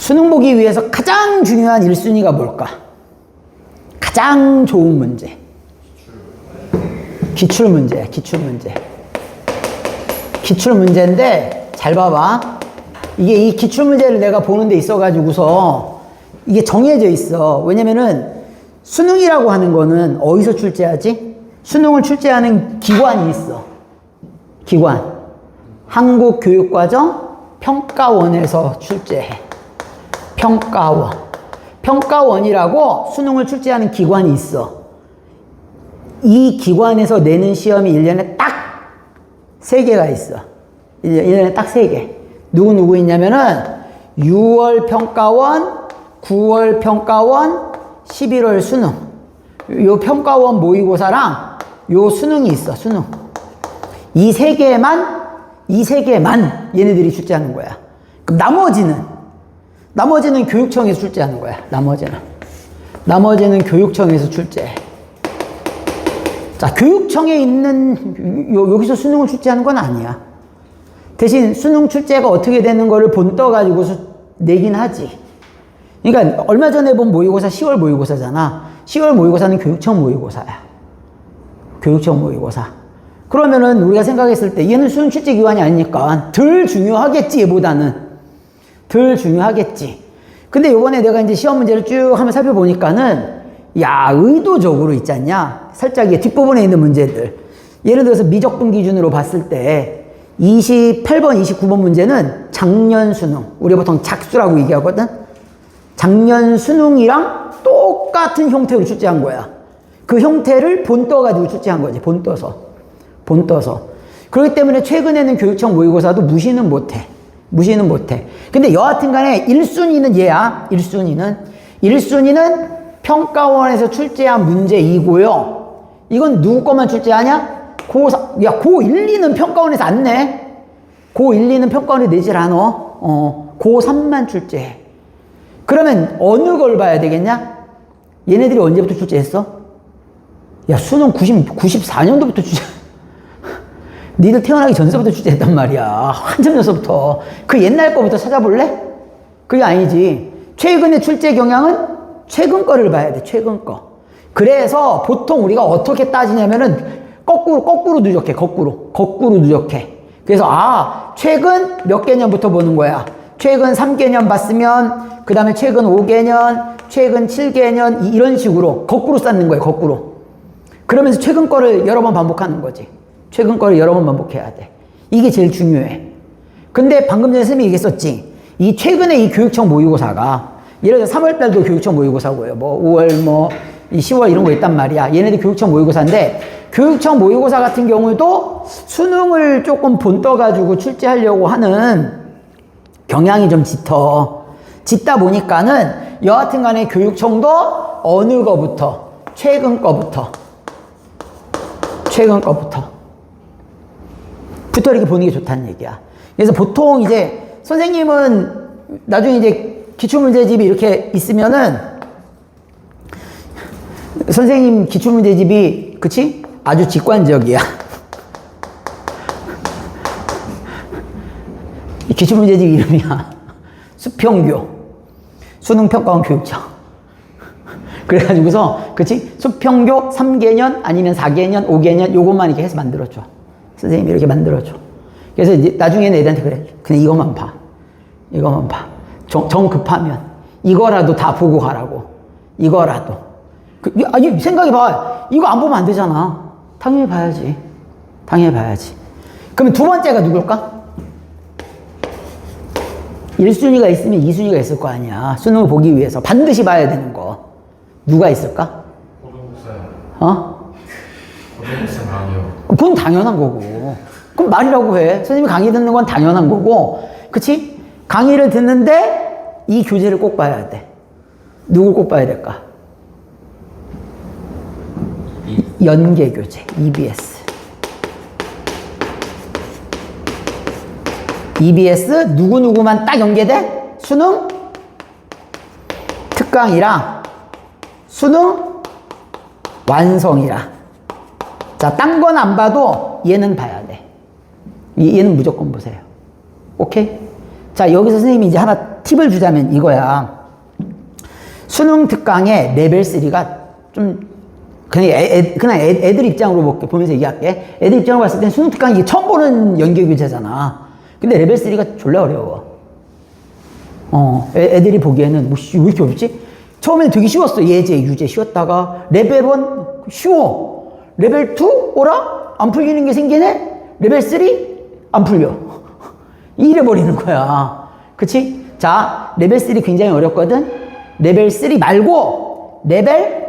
수능 보기 위해서 가장 중요한 1순위가 뭘까? 가장 좋은 문제. 기출문제야, 기출문제. 기출문제인데, 잘 봐봐. 이게 이 기출문제를 내가 보는 데 있어가지고서 이게 정해져 있어. 왜냐면은 수능이라고 하는 거는 어디서 출제하지? 수능을 출제하는 기관이 있어. 기관. 한국교육과정평가원에서 출제해. 평가원. 평가원이라고 수능을 출제하는 기관이 있어. 이 기관에서 내는 시험이 1년에 딱 3개가 있어. 1년에 딱 3개. 누구 있냐면은 6월 평가원, 9월 평가원, 11월 수능. 요 평가원 모의고사랑 요 수능이 있어, 수능. 이 세 개만 얘네들이 출제하는 거야. 그럼 나머지는 교육청에서 출제하는 거야. 나머지는 교육청에서 출제해. 자, 교육청에 있는, 여기서 수능을 출제하는 건 아니야. 대신 수능 출제가 어떻게 되는 거를 본 떠가지고 내긴 하지. 그러니까 얼마 전에 본 모의고사 10월 모의고사잖아. 10월 모의고사는 교육청 모의고사야. 교육청 모의고사. 그러면은 우리가 생각했을 때 얘는 수능 출제 기관이 아니니까 덜 중요하겠지, 얘보다는. 덜 중요하겠지. 근데 요번에 내가 이제 시험 문제를 쭉 한번 살펴보니까는 야, 의도적으로 있지 않냐? 살짝 이 뒷부분에 있는 문제들. 예를 들어서 미적분 기준으로 봤을 때 28번, 29번 문제는 작년 수능. 우리가 보통 작수라고 얘기하거든? 작년 수능이랑 똑같은 형태로 출제한 거야. 그 형태를 본떠가지고 출제한 거지. 본떠서. 그렇기 때문에 최근에는 교육청 모의고사도 무시는 못해. 근데 여하튼 간에 1순위는 얘야. 1순위는 평가원에서 출제한 문제이고요. 이건 누구 거만 출제하냐? 고1, 2는 평가원에서 안 내. 고1, 2는 평가원에 내질 않아. 고3만 출제해. 그러면 어느 걸 봐야 되겠냐? 얘네들이 언제부터 출제했어? 야, 수능 94년도부터 출제. 니들 태어나기 전서부터 출제했단 말이야. 한참 전서부터. 그 옛날 거부터 찾아볼래? 그게 아니지. 최근의 출제 경향은 최근 거를 봐야 돼. 최근 거. 그래서 보통 우리가 어떻게 따지냐면은 거꾸로 누적해. 거꾸로 누적해. 그래서 최근 몇 개년부터 보는 거야. 최근 3개년 봤으면 그 다음에 최근 5개년, 최근 7개년 이런 식으로 거꾸로 쌓는 거예요. 거꾸로. 그러면서 최근 거를 여러 번 반복하는 거지. 최근 거를 여러 번 반복해야 돼. 이게 제일 중요해. 근데 방금 전에 선생님이 얘기했었지. 이 최근에 이 교육청 모의고사가 예를 들어 3월달도 교육청 모의고사고요. 5월 이 10월 이런 거 있단 말이야. 얘네들 교육청 모의고사인데 교육청 모의고사 같은 경우도 수능을 조금 본떠가지고 출제하려고 하는 경향이 좀 짙다 보니까는 여하튼 간에 교육청도 어느 거부터 최근 거부터 이렇게 보는 게 좋다는 얘기야. 그래서 보통 이제 선생님은 나중에 이제 기출문제집이 이렇게 있으면은 선생님 기출문제집이 그치? 아주 직관적이야. 기출문제집 이름이야. 수평교. 수능평가원 교육청. 그래가지고서 그치? 수평교 3개년 아니면 4개년 5개년 요것만 이렇게 해서 만들어줘. 선생님이 이렇게 만들어줘. 그래서 이제 나중에는 애들한테 그래. 그냥 이것만 봐. 정 급하면 이거라도 다 보고 가라고. 이거라도. 아니 생각해봐. 이거 안 보면 안 되잖아. 당연히 봐야지. 그러면 두 번째가 누굴까? 1순위가 있으면 2순위가 있을 거 아니야. 수능을 보기 위해서 반드시 봐야 되는 거. 누가 있을까? 고등학생. 고등학생 강의요. 그건 당연한 거고. 그럼 말이라고 해. 선생님이 강의 듣는 건 당연한 거고. 그치? 강의를 듣는데 이 교재를 꼭 봐야 돼. 누굴 꼭 봐야 될까? 연계교재, EBS. EBS 누구누구만 딱 연계돼? 수능, 특강이랑 수능, 완성이랑. 자, 딴 건 안 봐도 얘는 봐야 돼. 얘는 무조건 보세요. 오케이? 자, 여기서 선생님이 이제 하나 팁을 주자면 이거야. 수능 특강의 레벨 3가 좀, 그냥 애들 입장으로 보면서 얘기할게. 애들 입장으로 봤을 땐 수능 특강이 처음 보는 연계교재잖아. 근데 레벨 3가 졸라 어려워. 애들이 보기에는 뭐, 왜 이렇게 어렵지? 처음에는 되게 쉬웠어. 예제, 유제 쉬웠다가, 레벨 1 쉬워. 레벨 2 오라? 안 풀리는 게 생기네? 레벨 3 안 풀려. 이래버리는 거야. 그치? 자, 레벨 3 굉장히 어렵거든? 레벨 3 말고, 레벨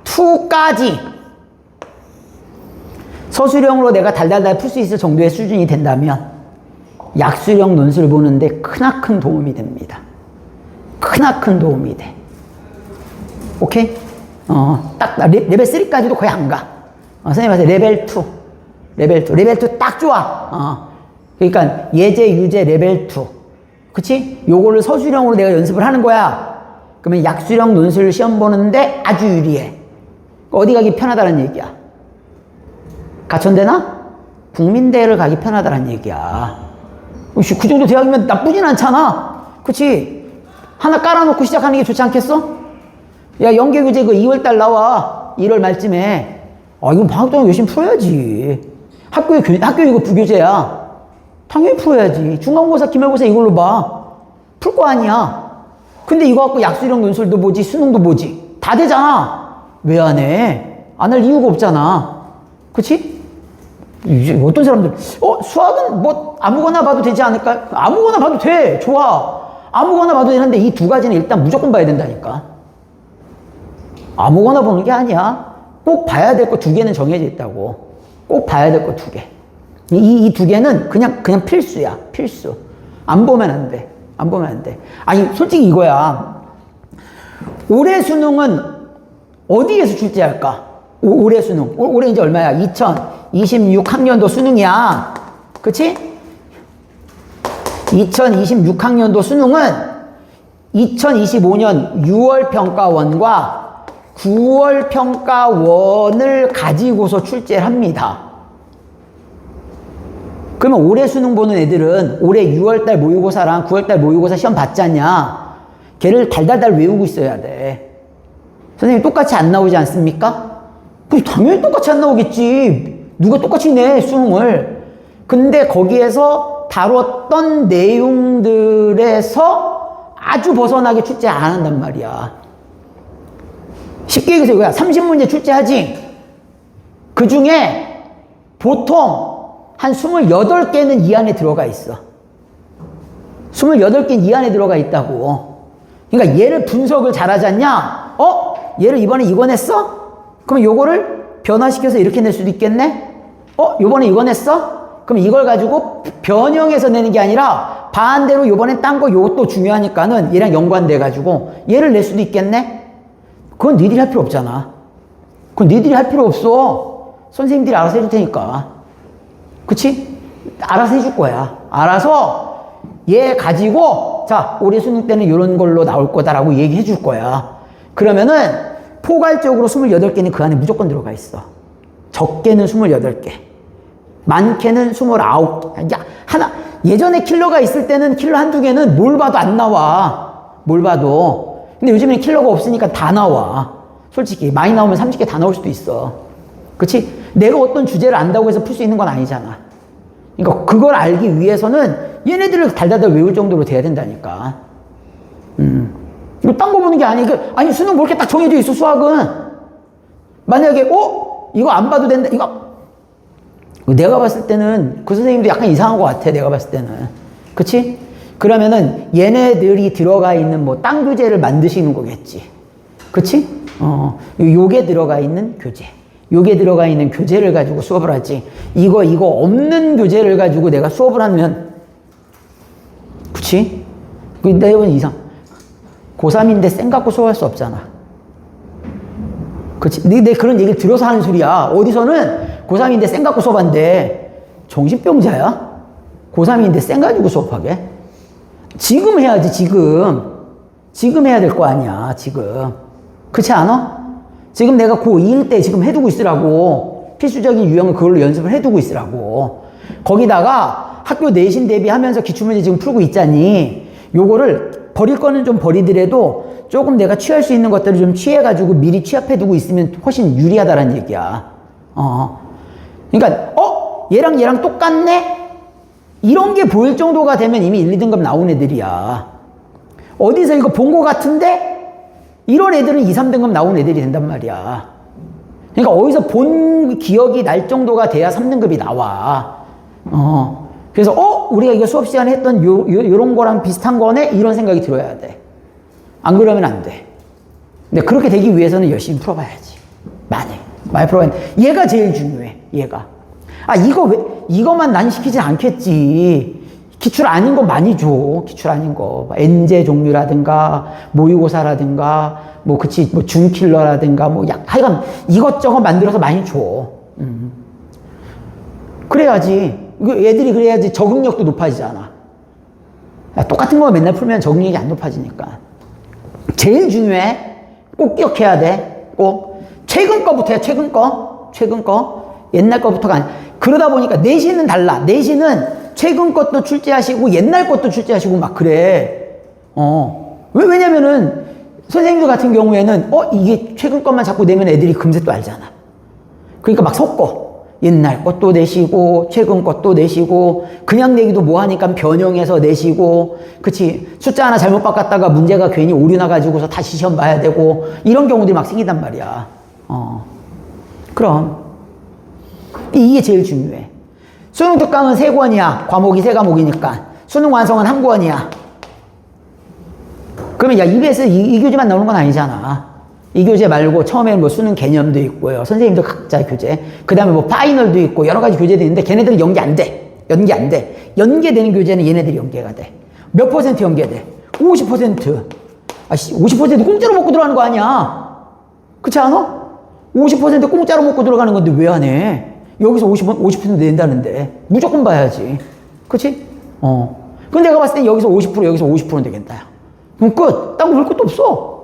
2까지. 서술형으로 내가 달달달 풀 수 있을 정도의 수준이 된다면, 약수령 논술 보는데 크나큰 도움이 됩니다. 크나큰 도움이 돼. 오케이? 딱, 레벨 3까지도 거의 안 가. 선생님 말씀 레벨 2. 레벨 2 딱 좋아. 그러니까 예제, 유제, 레벨 2. 그치? 요거를 서술형으로 내가 연습을 하는 거야. 그러면 약수령 논술 시험 보는데 아주 유리해. 어디 가기 편하다는 얘기야. 가천대나? 국민대를 가기 편하다는 얘기야. 그 정도 대학이면 나쁘진 않잖아. 그치? 하나 깔아놓고 시작하는 게 좋지 않겠어? 야, 연계교재 그 2월달 나와. 1월 말쯤에. 이건 방학 동안 열심히 풀어야지. 학교 이거 부교재야. 당연히 풀어야지. 중간고사, 기말고사 이걸로 봐. 풀 거 아니야. 근데 이거 갖고 약수령 논술도 보지, 수능도 보지. 다 되잖아. 왜 안 해? 안 할 이유가 없잖아. 그치? 이제 어떤 사람들, 수학은 뭐 아무거나 봐도 되지 않을까? 아무거나 봐도 돼. 좋아. 아무거나 봐도 되는데 이 두 가지는 일단 무조건 봐야 된다니까. 아무거나 보는 게 아니야. 꼭 봐야 될 거 두 개는 정해져 있다고. 꼭 봐야 될 거 두 개. 이 두 개는 그냥 필수야. 필수. 안 보면 안 돼. 안 보면 안 돼. 아니, 솔직히 이거야. 올해 수능은 어디에서 출제할까? 올해 수능. 올해 이제 얼마야? 2026학년도 수능이야. 그치? 2026학년도 수능은 2025년 6월 평가원과 9월 평가원을 가지고서 출제를 합니다. 그러면 올해 수능 보는 애들은 올해 6월달 모의고사랑 9월달 모의고사 시험 봤잖냐? 걔를 달달달 외우고 있어야 돼. 선생님 똑같이 안 나오지 않습니까? 당연히 똑같이 안 나오겠지. 누가 똑같이 내, 수능을. 근데 거기에서 다뤘던 내용들에서 아주 벗어나게 출제 안 한단 말이야. 쉽게 얘기해서 이거야. 30문제 출제하지? 그 중에 보통 한 28개는 이 안에 들어가 있어. 28개는 이 안에 들어가 있다고. 그러니까 얘를 분석을 잘하지 않냐? 얘를 이번에 이거 냈어? 그럼 요거를 변화시켜서 이렇게 낼 수도 있겠네? 요번에 이거 냈어? 그럼 이걸 가지고 변형해서 내는 게 아니라 반대로 요번엔 딴 거 요것도 중요하니까는 얘랑 연관돼가지고 얘를 낼 수도 있겠네? 그건 니들이 할 필요 없잖아. 그건 니들이 할 필요 없어. 선생님들이 알아서 해줄 테니까. 그치? 알아서 해줄 거야. 알아서 얘 가지고 자, 올해 수능 때는 이런 걸로 나올 거다라고 얘기해 줄 거야. 그러면은 포괄적으로 28개는 그 안에 무조건 들어가 있어. 적게는 28개. 많게는 29개. 야, 예전에 킬러가 있을 때는 킬러 한두 개는 뭘 봐도 안 나와. 뭘 봐도. 근데 요즘에는 킬러가 없으니까 다 나와. 솔직히. 많이 나오면 30개 다 나올 수도 있어. 그치? 내가 어떤 주제를 안다고 해서 풀 수 있는 건 아니잖아. 그러니까 그걸 알기 위해서는 얘네들을 달달달 외울 정도로 돼야 된다니까. 이거 딴 거 보는 게 아니, 수능 뭐 이렇게 딱 정해져 있어, 수학은. 만약에, 이거 안 봐도 된다, 내가 봤을 때는 그 선생님도 약간 이상한 것 같아, 내가 봤을 때는. 그치? 그러면은 얘네들이 들어가 있는 뭐 땅 교재를 만드시는 거겠지. 그치? 요게 들어가 있는 교재. 요게 들어가 있는 교재를 가지고 수업을 하지. 이거 없는 교재를 가지고 내가 수업을 하면, 그치? 내가 보는 이상. 고3인데 쌩 갖고 수업할 수 없잖아. 그치? 내 그런 얘기를 들어서 하는 소리야. 어디서는 고3인데 쌩 갖고 수업한대. 정신병자야? 고3인데 쌩 가지고 수업하게? 지금 해야지, 지금. 지금 해야 될 거 아니야, 지금. 그렇지 않아? 지금 내가 고2일 때 지금 해두고 있으라고. 필수적인 유형을 그걸로 연습을 해두고 있으라고. 거기다가 학교 내신 대비하면서 기출문제 지금 풀고 있잖니. 요거를 버릴 거는 좀 버리더라도 조금 내가 취할 수 있는 것들을 좀 취해가지고 미리 취합해두고 있으면 훨씬 유리하다라는 얘기야. 그러니까 얘랑 똑같네? 이런 게 보일 정도가 되면 이미 1, 2등급 나온 애들이야. 어디서 이거 본 거 같은데? 이런 애들은 2, 3등급 나온 애들이 된단 말이야. 그러니까 어디서 본 기억이 날 정도가 돼야 3등급이 나와. 그래서 우리가 이거 수업 시간에 했던 요런 거랑 비슷한 거네? 이런 생각이 들어야 돼. 안 그러면 안 돼. 근데 그렇게 되기 위해서는 열심히 풀어봐야지. 많이 풀어봐야 돼. 얘가 제일 중요해. 얘가. 이거만 난 시키진 않겠지. 기출 아닌 거 많이 줘. 기출 아닌 거. 엔제 종류라든가, 모의고사라든가, 준킬러라든가, 하여간 이것저것 만들어서 많이 줘. 그래야지. 애들이 그래야지 적응력도 높아지잖아. 똑같은 거 맨날 풀면 적응력이 안 높아지니까. 제일 중요해. 꼭 기억해야 돼. 꼭. 최근 거부터 해, 최근 거. 옛날 거부터가 아니야. 그러다 보니까 내신은 달라. 내신은 최근 것도 출제하시고 옛날 것도 출제하시고 막 그래. 왜냐면은 선생님들 같은 경우에는 이게 최근 것만 자꾸 내면 애들이 금세 또 알잖아. 그러니까 막 섞어. 옛날 것도 내시고 최근 것도 내시고 그냥 내기도 뭐하니까 변형해서 내시고 그치 숫자 하나 잘못 바꿨다가 문제가 괜히 오류 나가지고서 다시 시험 봐야 되고 이런 경우들이 막 생기단 말이야. 그럼 이게 제일 중요해. 수능 특강은 3권이야. 과목이 3과목이니까 수능 완성은 1권이야. 그러면 EBS 이 교재만 나오는 건 아니잖아. 이 교재 말고 처음에는 수능 개념도 있고요. 선생님들 각자 교재. 그 다음에 파이널도 있고 여러 가지 교재도 있는데 걔네들은 연계 안 돼. 연계되는 교재는 얘네들이 연계가 돼. 몇 % 연계돼? 50%. 50% 공짜로 먹고 들어가는 거 아니야. 그렇지 않아? 50% 공짜로 먹고 들어가는 건데 왜 안 해? 여기서 50% 낸다는데. 무조건 봐야지. 그치? 근데 내가 봤을 땐 여기서 50%, 여기서 50%는 되겠다. 그럼 끝. 딴 거 볼 것도 없어.